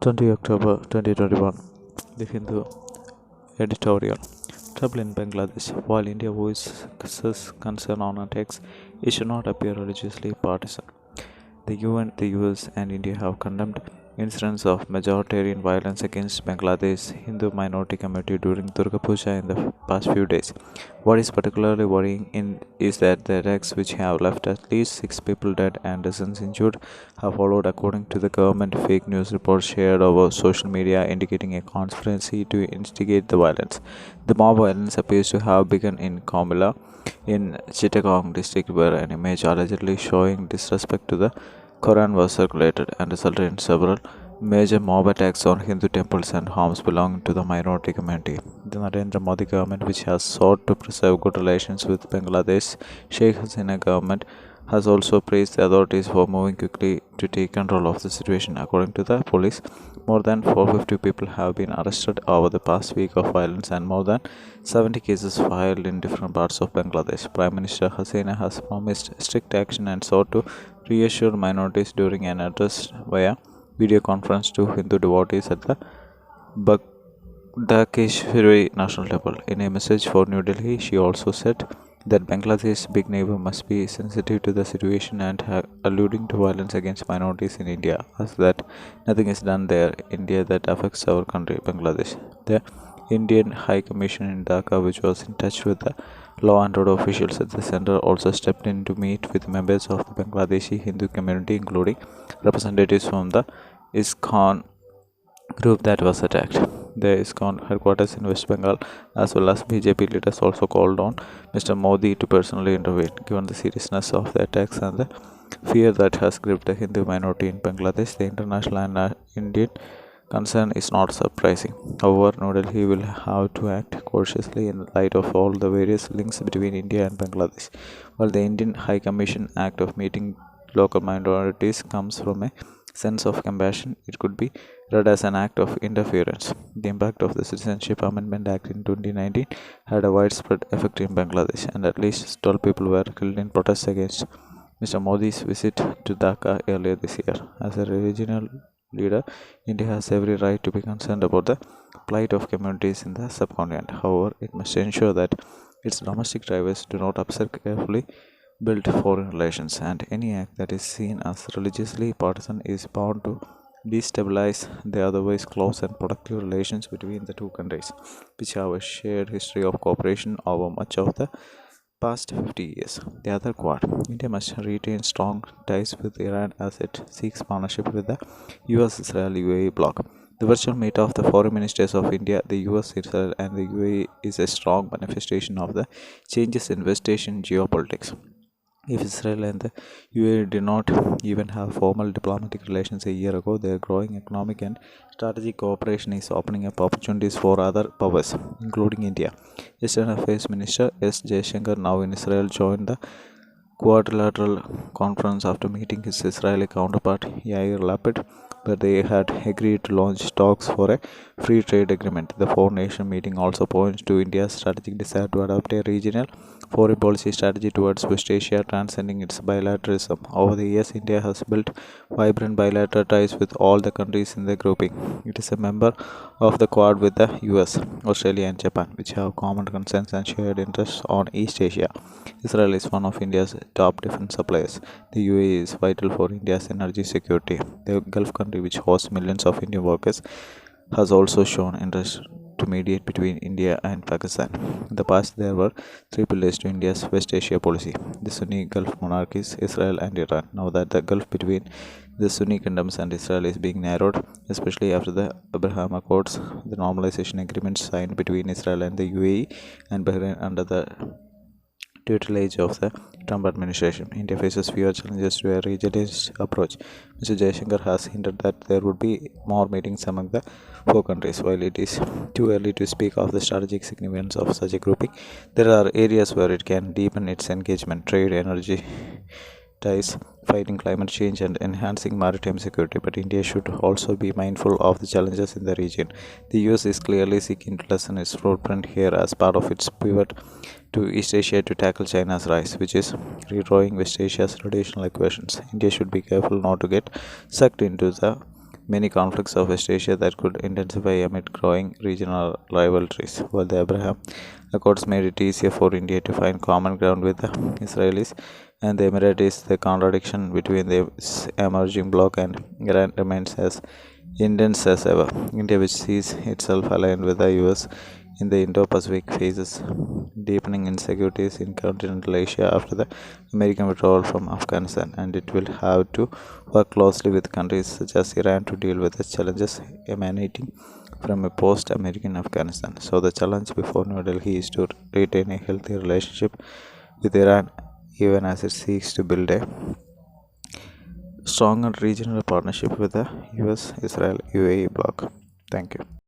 20 October 2021. The Hindu Editorial. Trouble in Bangladesh. While India voices concern on attacks, it should not appear religiously partisan. The UN, the US, and India have condemned incidents of majoritarian violence against Bangladesh Hindu minority community during Durga Puja in the past few days. What is particularly worrying is that the attacks, which have left at least 6 people dead and dozens injured, have followed according to the government fake news reports shared over social media indicating a conspiracy to instigate the violence. The mob violence appears to have begun in Komila in Chittagong district, where an image allegedly showing disrespect to the Quran was circulated and resulted in several major mob attacks on Hindu temples and homes belonging to the minority community. The Narendra Modi government, which has sought to preserve good relations with Bangladesh Sheikh Hasina government, has also praised the authorities for moving quickly to take control of the situation. According to the police, more than 450 people have been arrested over the past week of violence and more than 70 cases filed in different parts of Bangladesh. Prime Minister Hasina has promised strict action and sought to reassure minorities during an address via video conference to Hindu devotees at the Bagdakeshwari National Temple. In a message for New Delhi, she also said that Bangladesh's big neighbor must be sensitive to the situation and alluding to violence against minorities in India, as that nothing is done there in India that affects our country, Bangladesh. The Indian High Commission in Dhaka, which was in touch with the law and order officials at the center, also stepped in to meet with members of the Bangladeshi Hindu community, including representatives from the ISKCON group that was attacked. The ISKCON headquarters in West Bengal, as well as BJP leaders, also called on Mr. Modi to personally intervene. Given the seriousness of the attacks and the fear that has gripped the Hindu minority in Bangladesh, the international and Indian concern is not surprising. However, New Delhi will have to act cautiously in light of all the various links between India and Bangladesh. While the Indian High Commission Act of meeting local minorities comes from a sense of compassion, it could be read as an act of interference. The impact of the Citizenship Amendment Act in 2019 had a widespread effect in Bangladesh, and at least 12 people were killed in protests against Mr. Modi's visit to Dhaka earlier this year. As a regional leader, India has every right to be concerned about the plight of communities in the subcontinent. However, it must ensure that its domestic drivers do not upset carefully built foreign relations, and any act that is seen as religiously partisan is bound to destabilize the otherwise close and productive relations between the two countries, which have a shared history of cooperation over much of the past 50 years. The other quad, India must retain strong ties with Iran as it seeks partnership with the US-Israel UAE bloc. The virtual meet of the foreign ministers of India, the US, Israel, and the UAE is a strong manifestation of the changes in West Asian geopolitics. If Israel and the UAE did not even have formal diplomatic relations a year ago, their growing economic and strategic cooperation is opening up opportunities for other powers, including India. External Affairs Minister S. Jaishankar, now in Israel, joined the quadrilateral conference after meeting his Israeli counterpart Yair Lapid, where they had agreed to launch talks for a free trade agreement. The four-nation meeting also points to India's strategic desire to adopt a regional foreign policy strategy towards West Asia, transcending its bilateralism. Over the years, India has built vibrant bilateral ties with all the countries in the grouping. It is a member of the Quad with the US, Australia, and Japan, which have common concerns and shared interests on East Asia. Israel is one of India's top defense suppliers. The UAE is vital for India's energy security. The Gulf country, which hosts millions of Indian workers, has also shown interest to mediate between India and Pakistan. In the past, there were three pillars to India's West Asia policy: the Sunni Gulf monarchies, Israel, and Iran. Now that the Gulf between the Sunni kingdoms and Israel is being narrowed, especially after the Abraham Accords, the normalization agreements signed between Israel and the UAE and Bahrain under the tutelage of the Trump administration, India faces fewer challenges to a regionalist approach. Mr. Jaishankar has hinted that there would be more meetings among the four countries. While it is too early to speak of the strategic significance of such a grouping, there are areas where it can deepen its engagement: trade, energy ties, fighting climate change, and enhancing maritime security. But India should also be mindful of the challenges in the region. The US is clearly seeking to lessen its footprint here as part of its pivot to East Asia to tackle China's rise, which is redrawing West Asia's traditional equations. India should be careful not to get sucked into the many conflicts of West Asia that could intensify amid growing regional rivalries. While the Abraham Accords made it easier for India to find common ground with the Israelis and the Emiratis, the contradiction between this emerging bloc and Iran remains as intense as ever. India, which sees itself aligned with the US in the Indo Pacific, faces deepening insecurities in continental Asia after the American withdrawal from Afghanistan, and it will have to work closely with countries such as Iran to deal with the challenges emanating from a post American Afghanistan. So, the challenge before New Delhi is to retain a healthy relationship with Iran even as it seeks to build a stronger regional partnership with the US Israel UAE bloc. Thank you.